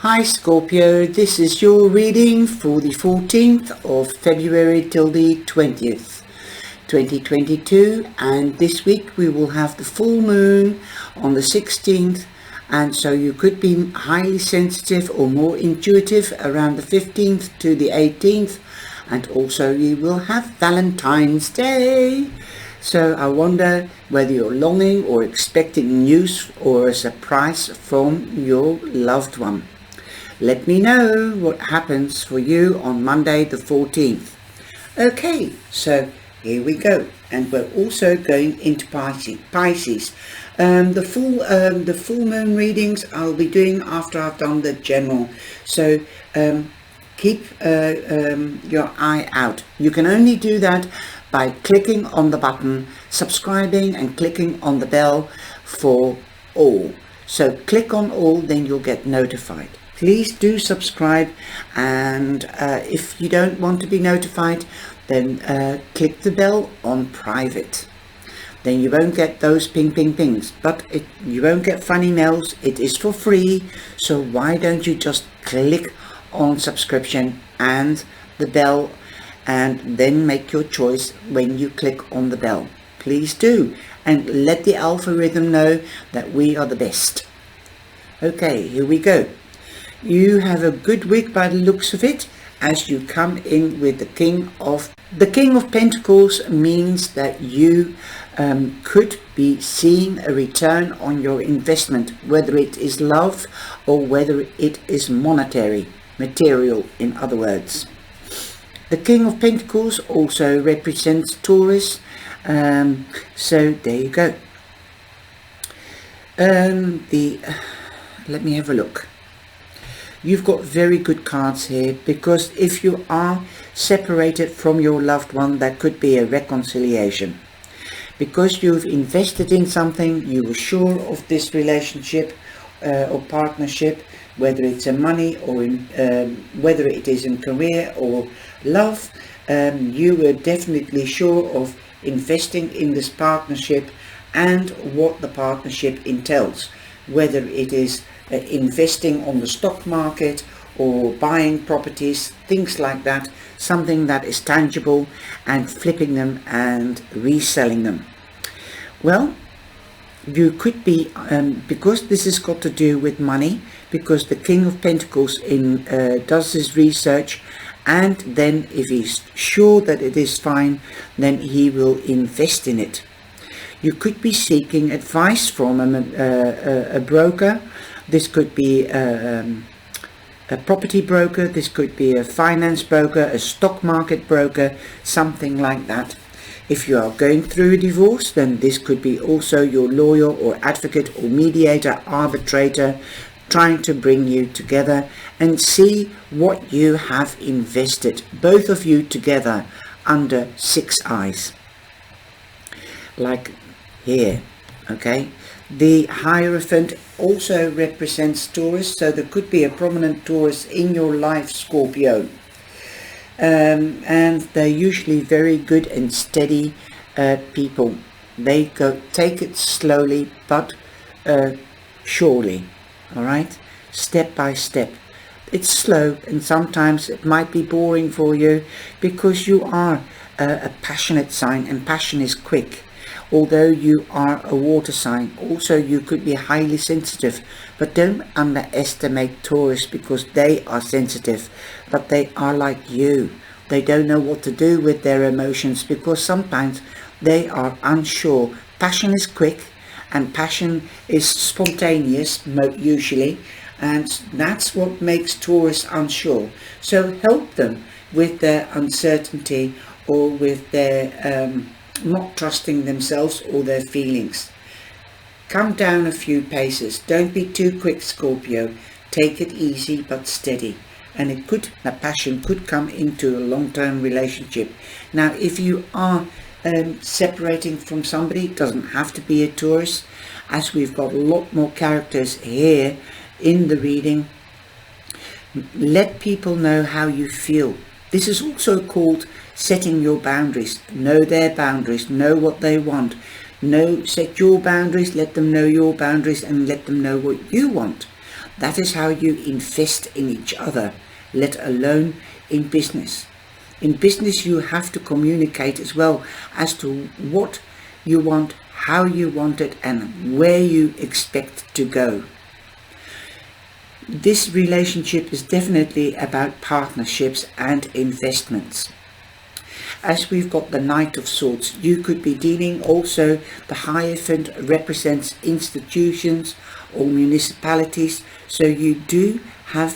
Hi Scorpio, this is your reading for the 14th of February till the 20th, 2022, and this week we will have the full moon on the 16th, and so you could be highly sensitive or more intuitive around the 15th to the 18th, and also you will have Valentine's Day. So I wonder whether you're longing or expecting news or a surprise from your loved one. Let me know what happens for you on Monday the 14th. Okay, so here we go, and we're also going into Pisces. The full moon readings I'll be doing after I've done the general. So keep your eye out. You can only do that by clicking on the button, subscribing, and clicking on the bell for all. So click on all, then you'll get notified. Please do subscribe, and if you don't want to be notified, then click the bell on private. Then you won't get those pings, but you won't get funny mails. It is for free, so why don't you just click on subscription and the bell, and then make your choice when you click on the bell. Please do, and let the algorithm know that we are the best. Okay, here we go. You have a good week by the looks of it, as you come in with the King of Pentacles. Means that you could be seeing a return on your investment, whether it is love or whether it is material, in other words. The King of Pentacles also represents Taurus, so there you go. Let me have a look. You've got very good cards here, because if you are separated from your loved one, that could be a reconciliation. Because you've invested in something, you were sure of this relationship or partnership, whether it's in money or whether it is in career or love, you were definitely sure of investing in this partnership and what the partnership entails, whether it is investing on the stock market or buying properties, things like that, something that is tangible, and flipping them and reselling them. Well, you could be, because this has got to do with money, because the King of Pentacles does his research, and then if he's sure that it is fine, then he will invest in it. You could be seeking advice from a broker. This could be a property broker, this could be a finance broker, a stock market broker, something like that. If you are going through a divorce, then this could be also your lawyer or advocate or mediator, arbitrator, trying to bring you together and see what you have invested, both of you together, under 6 eyes, like here. Okay, the Hierophant also represents Taurus, so there could be a prominent Taurus in your life, Scorpio, and they're usually very good and steady people. They take it slowly but surely, all right, step by step. It's slow, and sometimes it might be boring for you, because you are a passionate sign, and passion is quick. Although you are a water sign, also you could be highly sensitive, but don't underestimate Taurus, because they are sensitive, but they are like you. They don't know what to do with their emotions, because sometimes they are unsure. Passion is quick, and passion is spontaneous, usually, and that's what makes Taurus unsure. So help them with their uncertainty, or with their not trusting themselves or their feelings. Come down a few paces. Don't be too quick, Scorpio. Take it easy but steady, and the passion could come into a long-term relationship. Now, if you are separating from somebody, it doesn't have to be a Taurus, as we've got a lot more characters here in the reading. Let people know how you feel. This is also called setting your boundaries. Know their boundaries, know what they want, set your boundaries, let them know your boundaries, and let them know what you want. That is how you invest in each other, let alone in business. In business, you have to communicate as well as to what you want, how you want it, and where you expect to go. This relationship is definitely about partnerships and investments. As we've got the Knight of Swords, you could be dealing also, the Hierophant represents institutions or municipalities, so you do have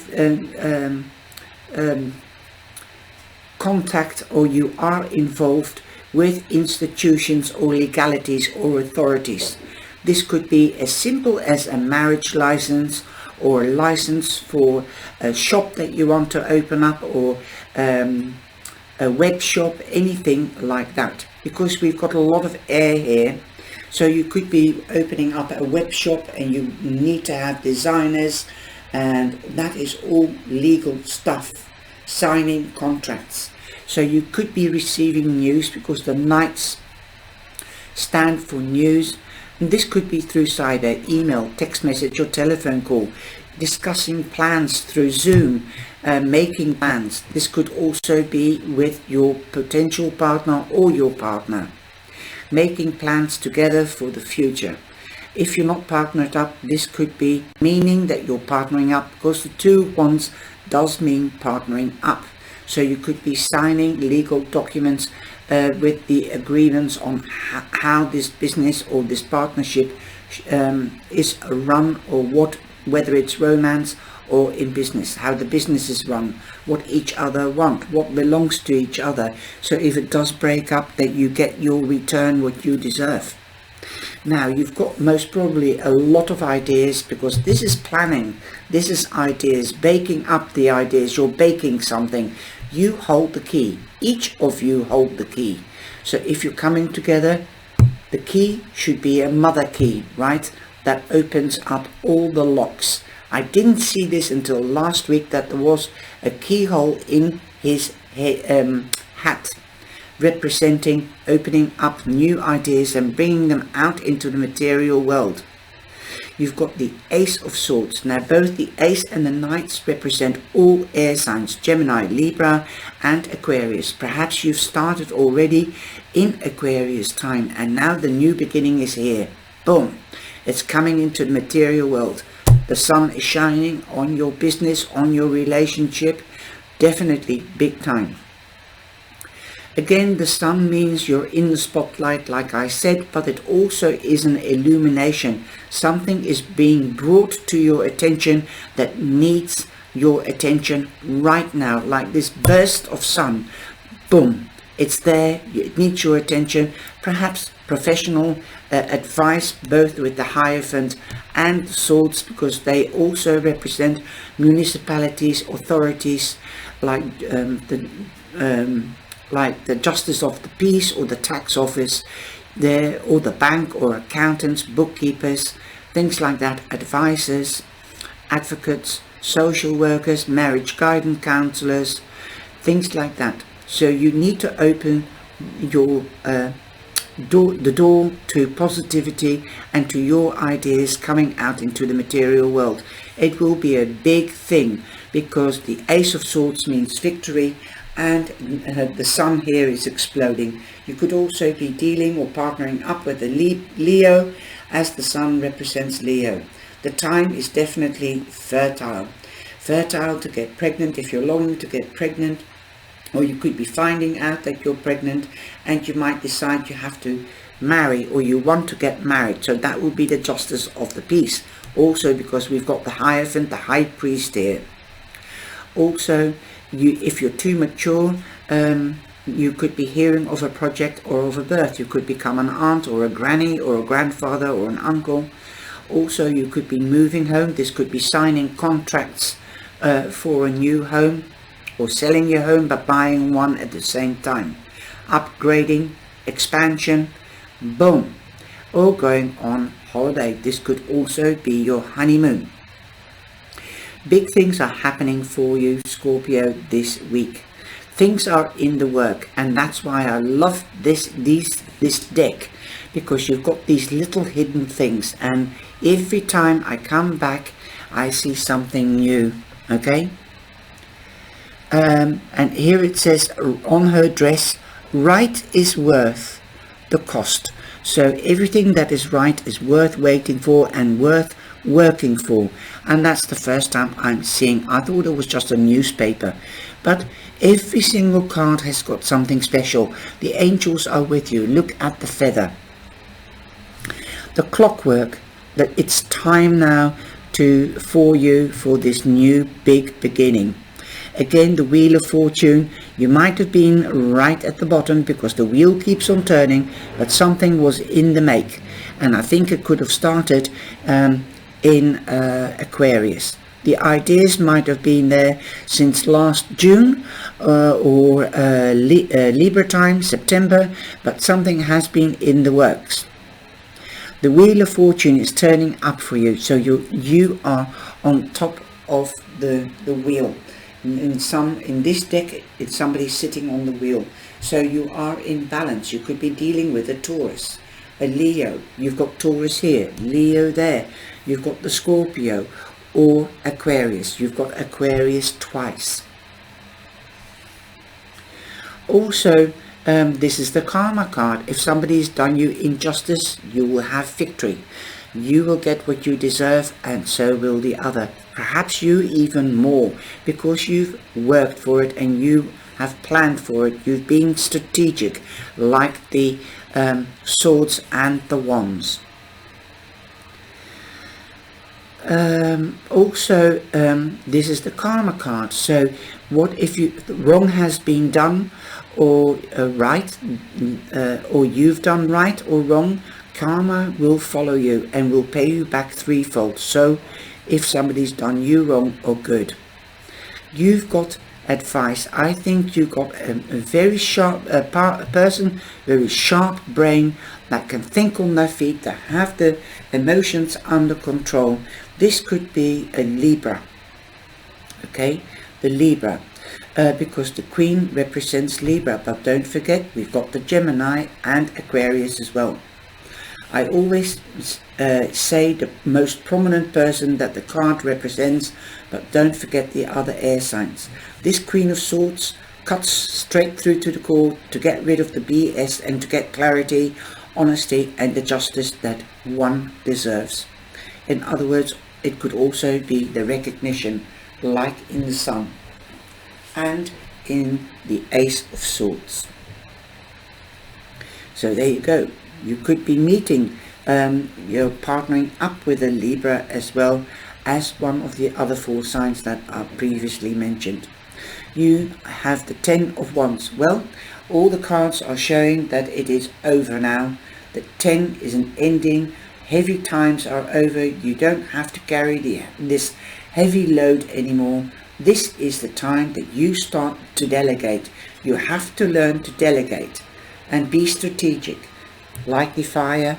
contact, or you are involved with institutions or legalities or authorities. This could be as simple as a marriage license, or a license for a shop that you want to open up, or a web shop, anything like that, because we've got a lot of air here. So you could be opening up a web shop and you need to have designers, and that is all legal stuff, signing contracts. So you could be receiving news, because the Knights stand for news. And this could be through cyber, email, text message or telephone call, discussing plans through Zoom, making plans. This could also be with your potential partner or your partner, making plans together for the future. If you're not partnered up, this could be meaning that you're partnering up, because the 2 of Wands does mean partnering up. So you could be signing legal documents with the agreements on how this business or this partnership is run, or whether it's romance or in business, how the business is run, what each other want, what belongs to each other. So if it does break up, that you get your return, what you deserve. Now, you've got most probably a lot of ideas, because this is planning, this is ideas, baking up the ideas. You're baking something. You hold the key. Each of you hold the key. So if you're coming together, the key should be a mother key, right? That opens up all the locks. I didn't see this until last week, that there was a keyhole in his hat, representing opening up new ideas and bringing them out into the material world. You've got the Ace of Swords. Now, both the Ace and the Knights represent all air signs: Gemini, Libra and Aquarius. Perhaps you've started already in Aquarius time, and now the new beginning is here. Boom! It's coming into the material world. The sun is shining on your business, on your relationship. Definitely big time. Again, the sun means you're in the spotlight, like I said, but it also is an illumination. Something is being brought to your attention that needs your attention right now, like this burst of sun. Boom, it's there, it needs your attention. Perhaps professional advice, both with the Hierophant and the Swords, because they also represent municipalities, authorities, like the Justice of the Peace or the Tax Office there, or the bank, or accountants, bookkeepers, things like that, advisors, advocates, social workers, marriage guidance counselors, things like that. So you need to open your the door to positivity and to your ideas coming out into the material world. It will be a big thing, because the Ace of Swords means victory, and the sun here is exploding. You could also be dealing or partnering up with a Leo, as the sun represents Leo. The time is definitely fertile to get pregnant, if you're longing to get pregnant, or you could be finding out that you're pregnant and you might decide you have to marry, or you want to get married. So that will be the Justice of the Peace, also because we've got the Hierophant, the High Priest here. Also, if you're too mature, you could be hearing of a project or of a birth. You could become an aunt or a granny or a grandfather or an uncle. Also, you could be moving home. This could be signing contracts for a new home, or selling your home but buying one at the same time. Upgrading, expansion, boom, or going on holiday. This could also be your honeymoon. Big things are happening for you, Scorpio, this week. Things are in the work, and that's why I love this deck, because you've got these little hidden things, and every time I come back I see something new. Okay. And here it says on her dress, right is worth the cost. So everything that is right is worth waiting for and worth working for. And that's the first time I'm seeing. I thought it was just a newspaper, but every single card has got something special. The angels are with you. Look at the feather, the clockwork, that it's time now for you for this new big beginning. Again, the Wheel of Fortune, you might have been right at the bottom because the wheel keeps on turning, but something was in the make. And I think it could have started in Aquarius. The ideas might have been there since last June or Libra time, September, but something has been in the works. The Wheel of Fortune is turning up for you, so you are on top of the wheel. In this deck, it's somebody sitting on the wheel, so you are in balance. You could be dealing with a Taurus, a Leo. You've got Taurus here, Leo there. You've got the Scorpio or Aquarius. You've got Aquarius twice. Also, this is the karma card. If somebody's done you injustice, you will have victory. You will get what you deserve, and so will the other. Perhaps you even more, because you've worked for it and you have planned for it. You've been strategic, like the swords and the wands. Also, this is the karma card. So what if wrong has been done, or right, or you've done right or wrong? Karma will follow you and will pay you back threefold. So if somebody's done you wrong or good, you've got advice. I think you've got a very sharp person, very sharp brain, that can think on their feet, that have the emotions under control. This could be a Libra. Okay, the Libra, because the Queen represents Libra, but don't forget we've got the Gemini and Aquarius as well. I always say the most prominent person that the card represents, but don't forget the other air signs. This Queen of Swords cuts straight through to the core to get rid of the BS and to get clarity, honesty and the justice that one deserves. In other words, it could also be the recognition, like in the Sun and in the Ace of Swords. So there you go. You could be meeting, you're partnering up with a Libra as well as one of the other four signs that are previously mentioned. You have the 10 of Wands. Well, all the cards are showing that it is over now. The 10 is an ending. Heavy times are over. You don't have to carry this heavy load anymore. This is the time that you start to delegate. You have to learn to delegate and be strategic. Like the fire,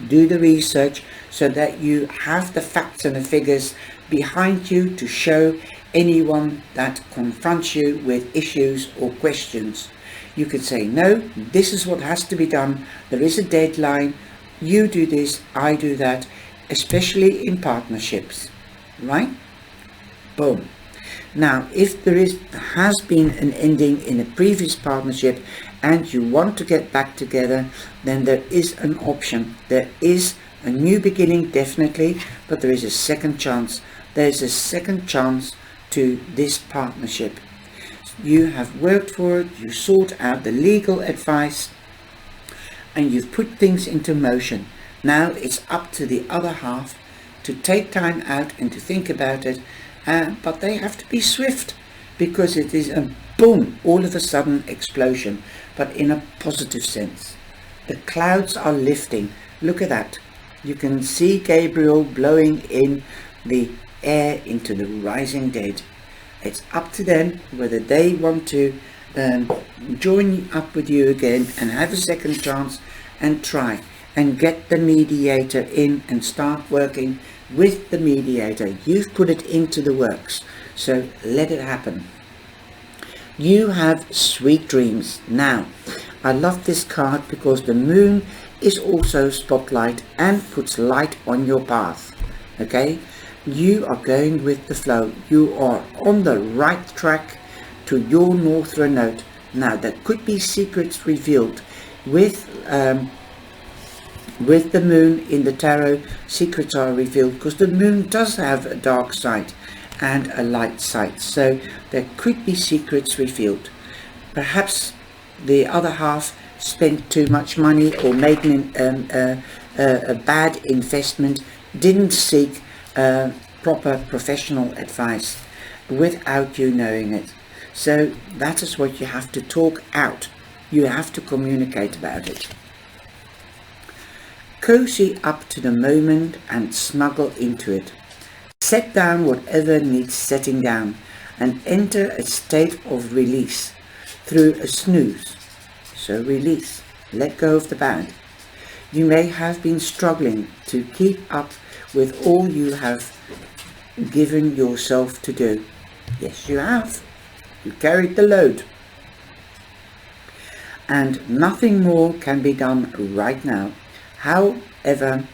do the research so that you have the facts and the figures behind you to show anyone that confronts you with issues or questions. You can say, no, this is what has to be done. There is a deadline. You do this, I do that, especially in partnerships, right? Boom. Now, if there has been an ending in a previous partnership and you want to get back together, then there is an option. There is a new beginning, definitely, but there is a second chance. There's a second chance to this partnership. You have worked for it, you sought out the legal advice, and you've put things into motion. Now it's up to the other half to take time out and to think about it, but they have to be swift, because it is a boom, all of a sudden explosion, but in a positive sense. The clouds are lifting. Look at that. You can see Gabriel blowing in the air into the rising dead. It's up to them whether they want to join up with you again and have a second chance and try and get the mediator in and start working with the mediator. You've put it into the works, so let it happen. You have sweet dreams. Now, I love this card because the moon is also spotlight and puts light on your path. Okay, You are going with the flow. You are on the right track to your Northern Node. Now, there could be secrets revealed with the moon in the tarot. Secrets are revealed because the moon does have a dark side and a light side, so there could be secrets revealed. Perhaps the other half spent too much money or made a bad investment, didn't seek proper professional advice without you knowing it. So that is what you have to talk out. You have to communicate about it. Cozy up to the moment and snuggle into it. Set down whatever needs setting down and enter a state of release through a snooze. So release, let go of the bad. You may have been struggling to keep up with all you have given yourself to do. Yes, you have. You carried the load. And nothing more can be done right now. However,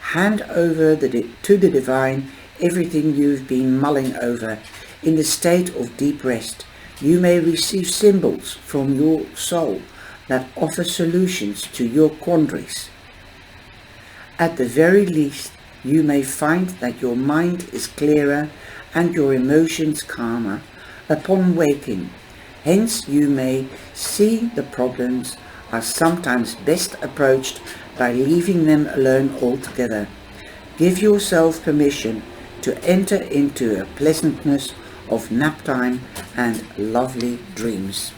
hand over to the divine everything you've been mulling over. In the state of deep rest, you may receive symbols from your soul that offer solutions to your quandaries. At the very least, you may find that your mind is clearer and your emotions calmer upon waking. Hence, you may see the problems are sometimes best approached by leaving them alone altogether. Give yourself permission to enter into a pleasantness of nap time and lovely dreams.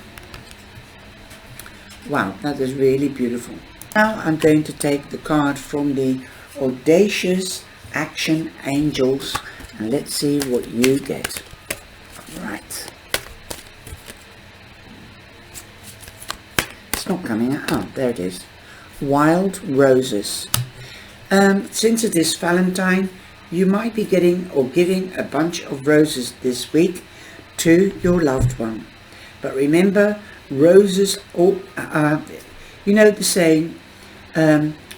Wow, that is really beautiful. Now I'm going to take the card from the Audacious Action Angels and let's see what you get. Right. It's not coming out. Oh, there it is. Wild Roses. Since it is Valentine, you might be getting or giving a bunch of roses this week to your loved one. But remember, roses, you know the saying,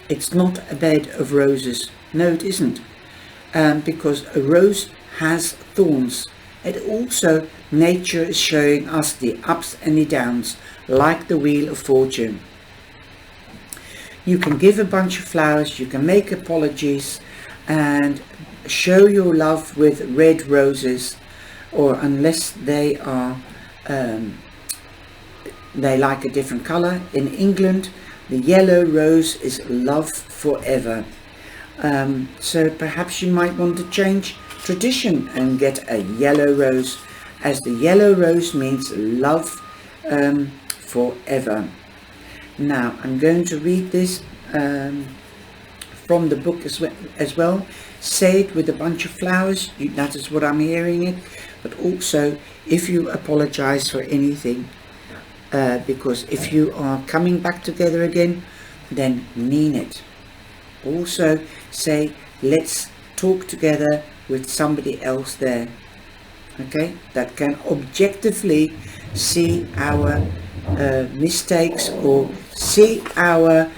it's not a bed of roses. No, it isn't. Because a rose has thorns. And also, nature is showing us the ups and the downs, like the Wheel of Fortune. You can give a bunch of flowers, you can make apologies, and show your love with red roses, or unless they are they like a different color. In England, the yellow rose is love forever. So perhaps you might want to change tradition and get a yellow rose, as the yellow rose means love forever. Now I'm going to read this from the book as well. Say it with a bunch of flowers. That is what I'm hearing it. But also, if you apologize for anything, because if you are coming back together again, then mean it. Also say, let's talk together with somebody else there, okay, that can objectively see our mistakes or see our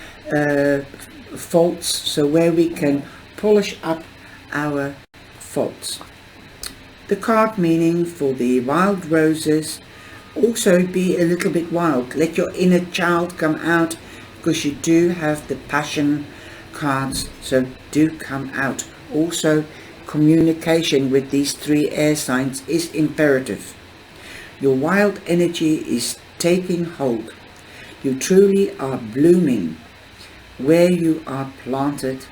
faults, so where we can polish up our faults. The card meaning for the wild roses: also be a little bit wild, let your inner child come out, because you do have the passion cards, so do come out. Also, communication with these three air signs is imperative. Your wild energy is taking hold. You truly are blooming where you are planted,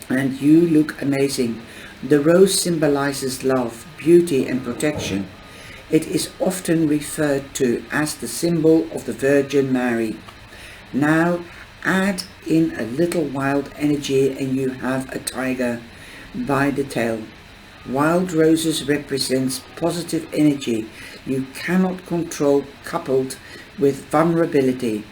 and you look amazing. The rose symbolizes love, beauty and protection. It is often referred to as the symbol of the Virgin Mary. Now add in a little wild energy and you have a tiger by the tail. Wild roses represents positive energy you cannot control, coupled with vulnerability.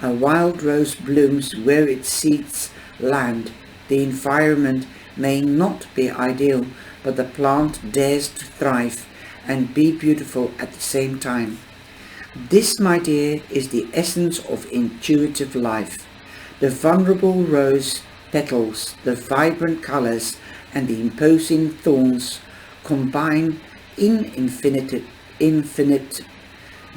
A wild rose blooms where its seeds land. The environment may not be ideal, but the plant dares to thrive and be beautiful at the same time. This, my dear, is the essence of intuitive life. The vulnerable rose petals, the vibrant colors and the imposing thorns combine in infinite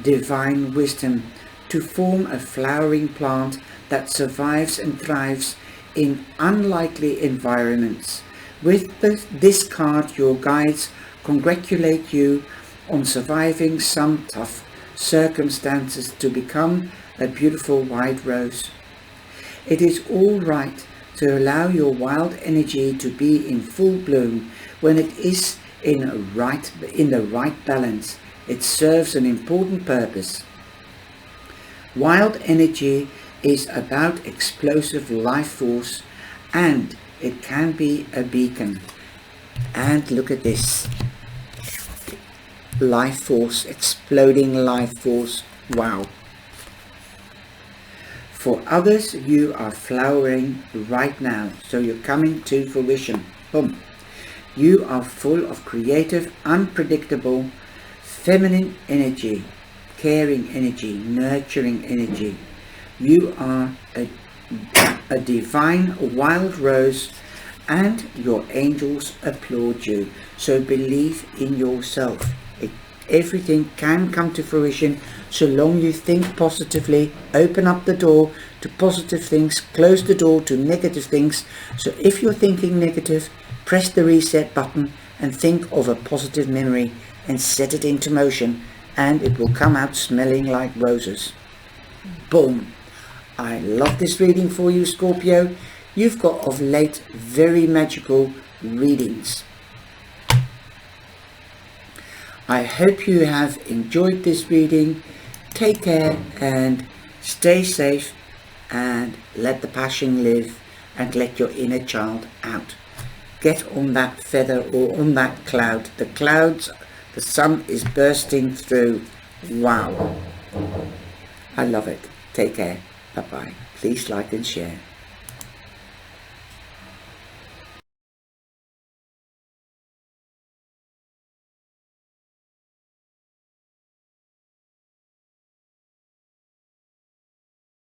divine wisdom to form a flowering plant that survives and thrives in unlikely environments. With this card, your guides congratulate you on surviving some tough circumstances to become a beautiful white rose. It is all right to allow your wild energy to be in full bloom when it is in the right balance. It serves an important purpose. Wild energy is about explosive life force, and it can be a beacon. And look at this. Life force, exploding life force. Wow. For others, you are flowering right now, so you're coming to fruition. Boom. You are full of creative, unpredictable, feminine energy, caring energy, nurturing energy. You are a divine wild rose, and your angels applaud you. So believe in yourself. Everything can come to fruition so long you think positively. Open up the door to positive things, close the door to negative things. So if you're thinking negative, press the reset button and think of a positive memory and set it into motion, and it will come out smelling like roses. Boom. I love this reading for you, Scorpio. You've got of late very magical readings. I hope you have enjoyed this reading. Take care and stay safe, and let the passion live, and let your inner child out. Get on that feather or on that cloud. The clouds, the sun is bursting through. Wow. I love it. Take care. Bye-bye. Please like and share.